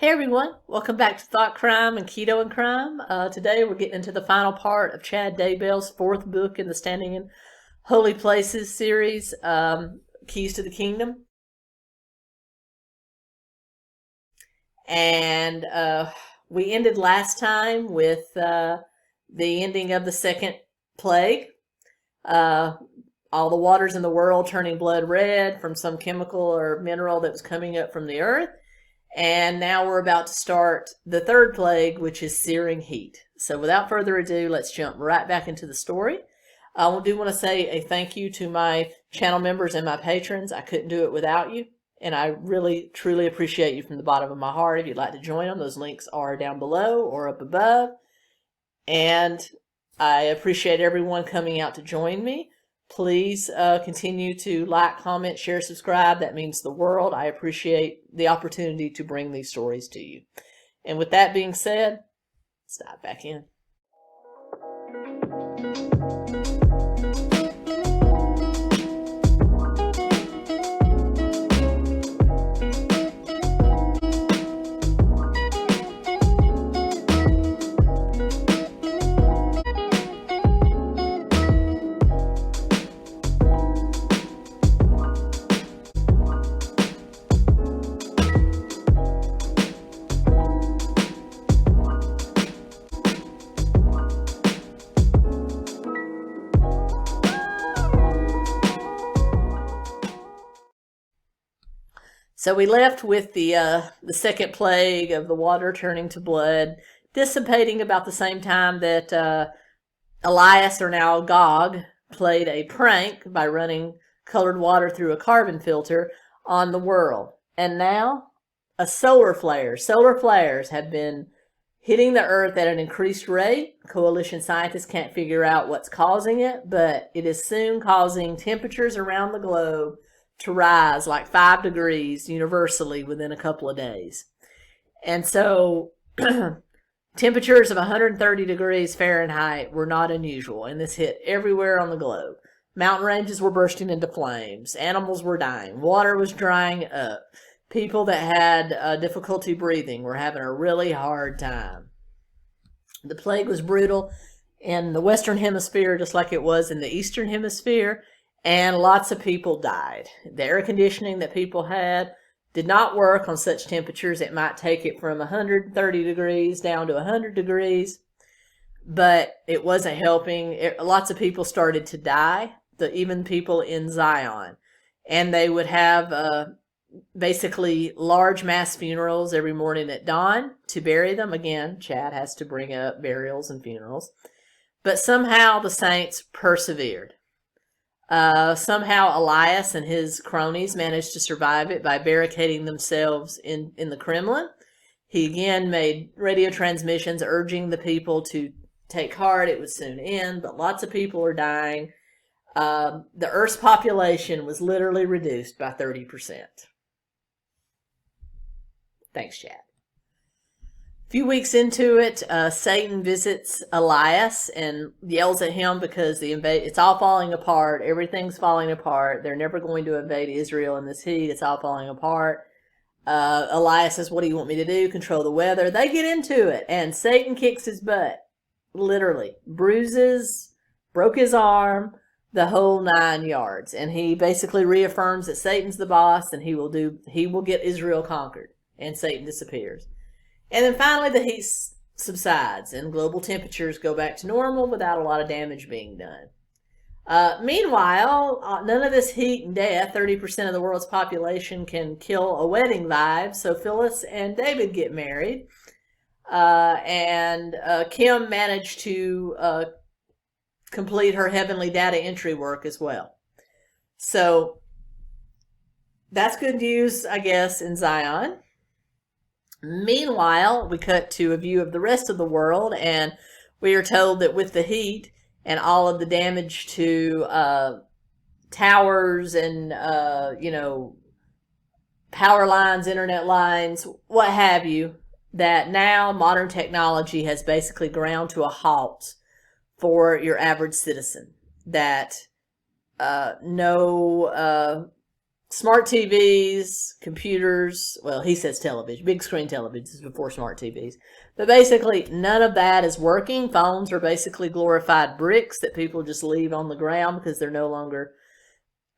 Hey everyone, welcome back to Thought Crime and Keto and Crime. Today we're getting into the final part of Chad Daybell's fourth book in the Standing in Holy Places series, Keys to the Kingdom. And we ended last time with the ending of the second plague. All the waters in the world turning blood red from some chemical or mineral that was coming up from the earth. And now we're about to start the third plague, which is searing heat. So without further ado, let's jump right back into the story. I do want to say a thank you to my channel members and my patrons. I couldn't do it without you, and I really, truly appreciate you from the bottom of my heart. If you'd like to join them, those links are down below or up above. And I appreciate everyone coming out to join me. Please continue to like, comment, share, subscribe. That means the world. I appreciate the opportunity to bring these stories to you. And with that being said, let's dive back in. So we left with the second plague of the water turning to blood, dissipating about the same time that Elias, or now Gog, played a prank by running colored water through a carbon filter on the world. And now a solar flare. Solar flares have been hitting the earth at an increased rate. Coalition scientists can't figure out what's causing it, but it is soon causing temperatures around the globe to rise like 5 degrees universally within a couple of days. And so temperatures of 130 degrees Fahrenheit were not unusual, and this hit everywhere on the globe. Mountain ranges were bursting into flames. Animals were dying. Water was drying up. People that had difficulty breathing were having a really hard time. The plague was brutal in the Western Hemisphere just like it was in the Eastern Hemisphere, and lots of people died. The air conditioning that people had did not work on such temperatures. It might take it from 130 degrees down to 100 degrees, but it wasn't helping. Lots of people started to die, even people in Zion. And they would have basically large mass funerals every morning at dawn to bury them. Again, Chad has to bring up burials and funerals. But somehow the saints persevered. Somehow Elias and his cronies managed to survive it by barricading themselves in the Kremlin. He again made radio transmissions urging the people to take heart. It would soon end, but lots of people are dying. The Earth's population was literally reduced by 30%. Thanks, Chad. A few weeks into it, Satan visits Elias and yells at him because it's all falling apart. Everything's falling apart. They're never going to invade Israel in this heat. It's all falling apart. Elias says, "What do you want me to do? Control the weather?" They get into it, and Satan kicks his butt. Literally. Bruises, broke his arm, the whole 9 yards. And he basically reaffirms that Satan's the boss and he will get Israel conquered. And Satan disappears. And then finally the heat subsides and global temperatures go back to normal without a lot of damage being done. Meanwhile, none of this heat and death, 30% of the world's population can kill a wedding vibe, so Phyllis and David get married. And Kim managed to complete her heavenly data entry work as well. So that's good news, I guess, in Zion. Meanwhile, we cut to a view of the rest of the world, and we are told that with the heat and all of the damage to towers and, power lines, internet lines, what have you, that now modern technology has basically ground to a halt for your average citizen. That no smart TVs, computers, well, he says television, big screen televisions before smart TVs. But basically, none of that is working. Phones are basically glorified bricks that people just leave on the ground because they're no longer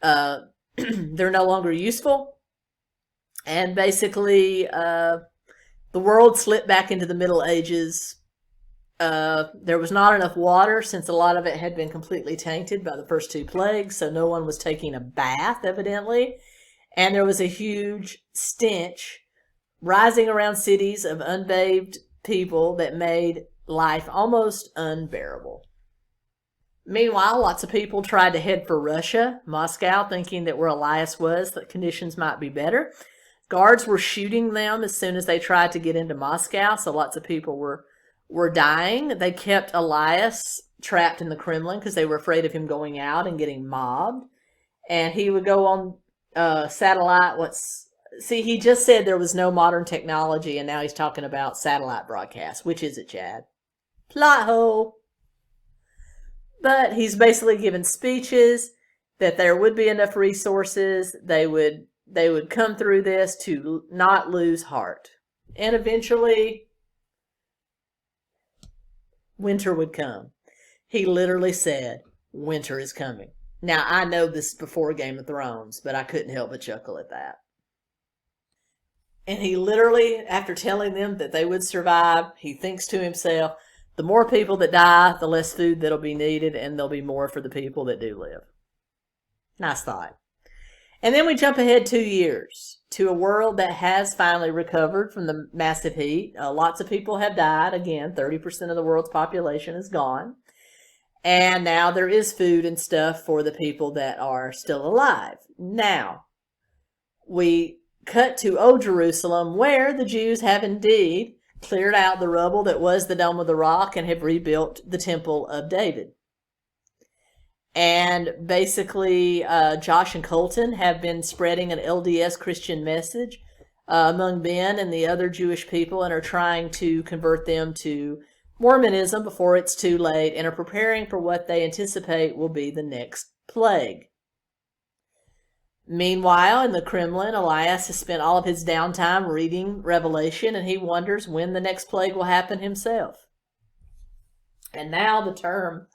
they're no longer useful. And basically, the world slipped back into the Middle Ages. There was not enough water since a lot of it had been completely tainted by the first two plagues, so no one was taking a bath, evidently. And there was a huge stench rising around cities of unbathed people that made life almost unbearable. Meanwhile, lots of people tried to head for Russia, Moscow, thinking that where Elias was, that conditions might be better. Guards were shooting them as soon as they tried to get into Moscow, so lots of people were dying. They kept Elias trapped in the Kremlin because they were afraid of him going out and getting mobbed. And he would go on satellite. He just said there was no modern technology, and now he's talking about satellite broadcasts. Which is it, Chad? Plot hole. But he's basically given speeches that there would be enough resources. They would come through this to not lose heart. And eventually, winter would come. He literally said, winter is coming. Now, I know this before Game of Thrones, but I couldn't help but chuckle at that. And he literally, after telling them that they would survive, he thinks to himself, the more people that die, the less food that'll be needed, and there'll be more for the people that do live. Nice thought. And then we jump ahead 2 years to a world that has finally recovered from the massive heat. Lots of people have died. Again, 30% of the world's population is gone. And now there is food and stuff for the people that are still alive. Now, we cut to Old Jerusalem, where the Jews have indeed cleared out the rubble that was the Dome of the Rock and have rebuilt the Temple of David. And basically, Josh and Colton have been spreading an LDS Christian message among Ben and the other Jewish people, and are trying to convert them to Mormonism before it's too late, and are preparing for what they anticipate will be the next plague. Meanwhile, in the Kremlin, Elias has spent all of his downtime reading Revelation, and he wonders when the next plague will happen himself. And now the term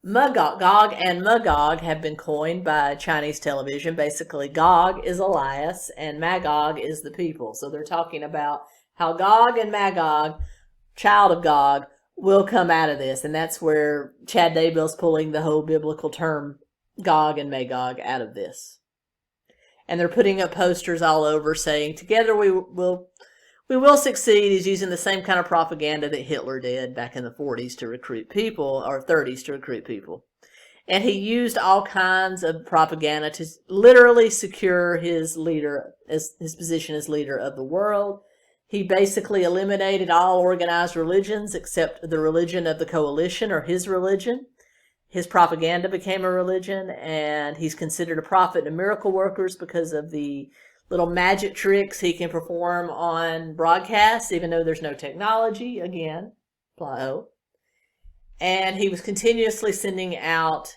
Gog and Magog have been coined by Chinese television. Basically, Gog is Elias, and Magog is the people. So they're talking about how Gog and Magog, child of Gog, will come out of this. And that's where Chad Daybell's pulling the whole biblical term Gog and Magog out of this. And they're putting up posters all over saying, together we will succeed. He's using the same kind of propaganda that Hitler did back in the 40s to recruit people, or 30s to recruit people. And he used all kinds of propaganda to literally secure his position as leader of the world. He basically eliminated all organized religions except the religion of the coalition, or his religion. His propaganda became a religion, and he's considered a prophet and miracle workers because of the little magic tricks he can perform on broadcasts, even though there's no technology. Again, plot hole. And he was continuously sending out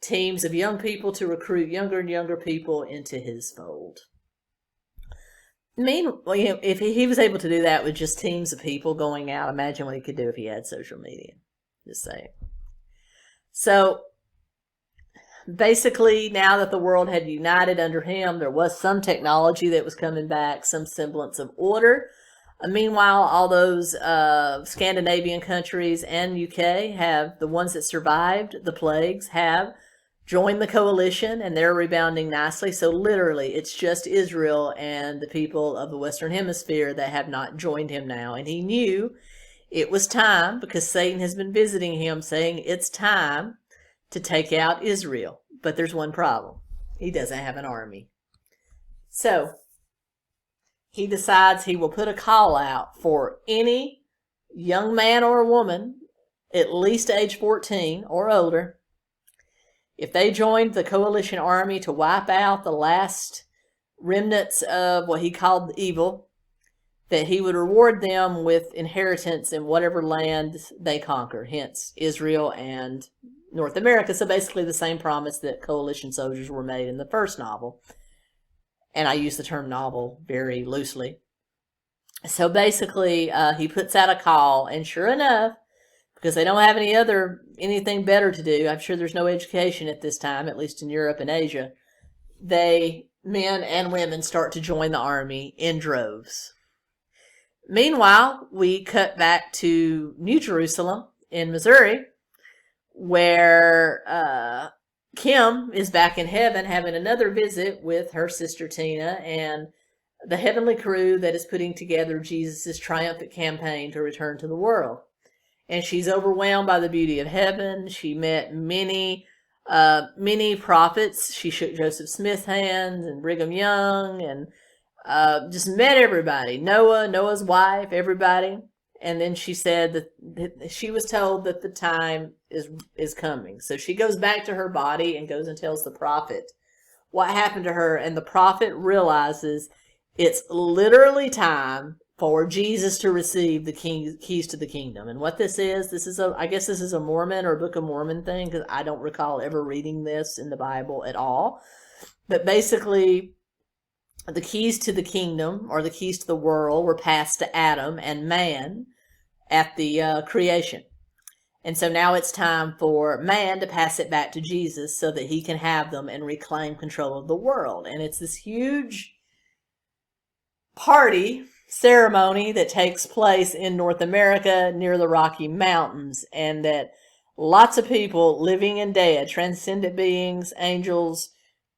teams of young people to recruit younger and younger people into his fold. Meanwhile, if he was able to do that with just teams of people going out, imagine what he could do if he had social media. Just saying. So, basically, now that the world had united under him, there was some technology that was coming back, some semblance of order. Meanwhile, all those Scandinavian countries and UK have, the ones that survived the plagues, have joined the coalition, and they're rebounding nicely. So literally, it's just Israel and the people of the Western Hemisphere that have not joined him now. And he knew it was time, because Satan has been visiting him saying it's time to take out Israel. But there's one problem. He doesn't have an army. So he decides he will put a call out for any young man or woman, at least age 14 or older, if they joined the coalition army to wipe out the last remnants of what he called the evil, that he would reward them with inheritance in whatever land they conquer, hence Israel and North America. So basically the same promise that coalition soldiers were made in the first novel. And I use the term novel very loosely. So basically, he puts out a call, and sure enough, because they don't have anything better to do, I'm sure there's no education at this time, at least in Europe and Asia, men and women start to join the army in droves. Meanwhile, we cut back to New Jerusalem in Missouri, where Kim is back in heaven having another visit with her sister Tina and the heavenly crew that is putting together Jesus' triumphant campaign to return to the world. And she's overwhelmed by the beauty of heaven. She met many prophets. She shook Joseph Smith's hands and Brigham Young and just met everybody. Noah's wife, everybody. And then she said that she was told that the time is coming. So she goes back to her body and goes and tells the prophet what happened to her. And the prophet realizes it's literally time for Jesus to receive the keys to the kingdom. And what this is I guess this is a Mormon or Book of Mormon thing, because I don't recall ever reading this in the Bible at all. But basically, the keys to the kingdom, or the keys to the world, were passed to Adam and man at the creation. And so now it's time for man to pass it back to Jesus so that he can have them and reclaim control of the world. And it's this huge party ceremony that takes place in North America near the Rocky Mountains, and that lots of people, living and dead, transcendent beings, angels,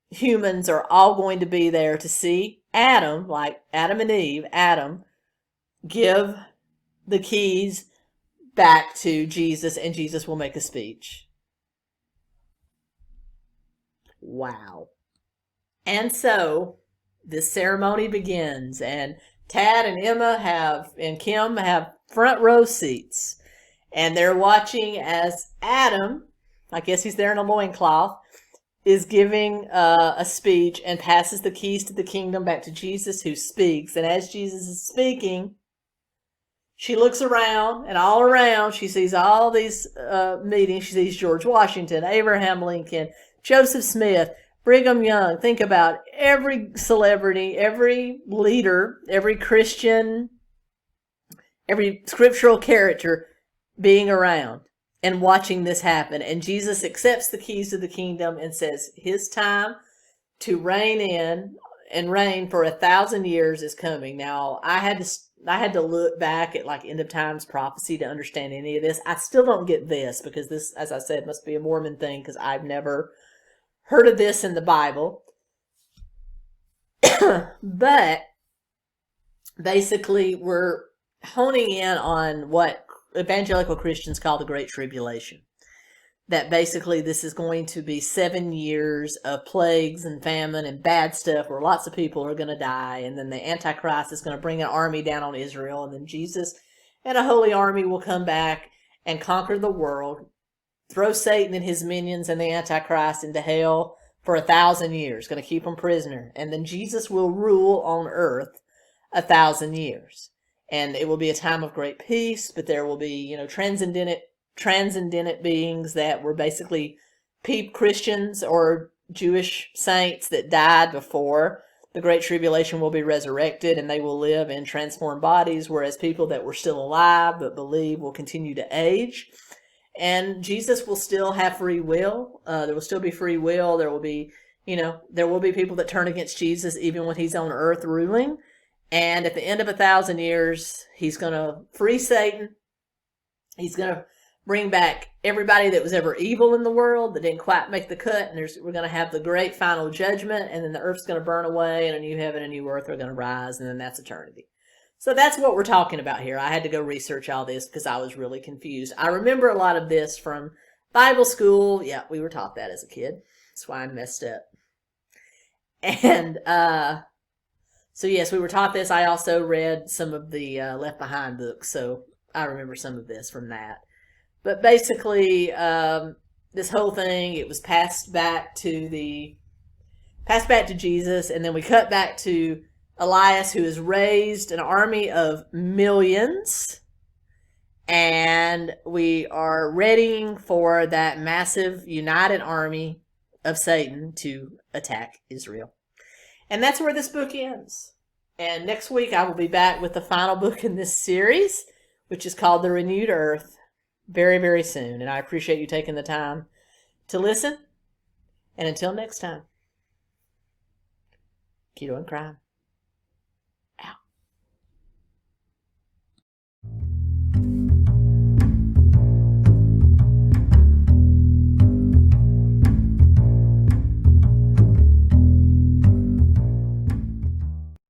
humans, are all going to be there to see Adam, like Adam and Eve, give the keys back to Jesus, and Jesus will make a speech. Wow. And so this ceremony begins, and Tad and Emma and Kim have front row seats, and they're watching as Adam, I guess he's there in a loincloth, is giving a speech and passes the keys to the kingdom back to Jesus, who speaks. And as Jesus is speaking, she looks around, and all around she sees all these meetings. She sees George Washington, Abraham Lincoln, Joseph Smith, Brigham Young. Think about every celebrity, every leader, every Christian, every scriptural character being around and watching this happen. And Jesus accepts the keys to the kingdom and says his time to reign in and reign for 1,000 years is coming. Now, I had to look back at like end of times prophecy to understand any of this. I still don't get this, because this, as I said, must be a Mormon thing, because I've never heard of this in the Bible. But basically, we're honing in on what evangelical Christians call the Great Tribulation. That basically this is going to be 7 years of plagues and famine and bad stuff where lots of people are going to die. And then the Antichrist is going to bring an army down on Israel. And then Jesus and a holy army will come back and conquer the world, throw Satan and his minions and the Antichrist into hell for 1,000 years, going to keep them prisoner. And then Jesus will rule on earth 1,000 years. And it will be a time of great peace, but there will be, transcendent beings that were basically Christians or Jewish saints that died before the Great Tribulation will be resurrected, and they will live in transformed bodies, whereas people that were still alive but believe will continue to age. And Jesus will still have free will. There will still be free will. There will be, there will be people that turn against Jesus even when he's on earth ruling. And at the end of 1,000 years, he's going to free Satan. He's going to bring back everybody that was ever evil in the world that didn't quite make the cut. And we're going to have the great final judgment. And then the earth's going to burn away, and a new heaven and a new earth are going to rise. And then that's eternity. So that's what we're talking about here. I had to go research all this because I was really confused. I remember a lot of this from Bible school. Yeah, we were taught that as a kid. That's why I messed up. And, so yes, we were taught this. I also read some of the Left Behind books, so I remember some of this from that. But basically, this whole thing, it was passed back to Jesus, and then we cut back to Elias, who has raised an army of millions, and and we are readying for that massive united army of Satan to attack Israel. And that's where this book ends. And next week I will be back with the final book in this series, which is called The Renewed Earth, very, very soon. And I appreciate you taking the time to listen. And until next time, keep on crying.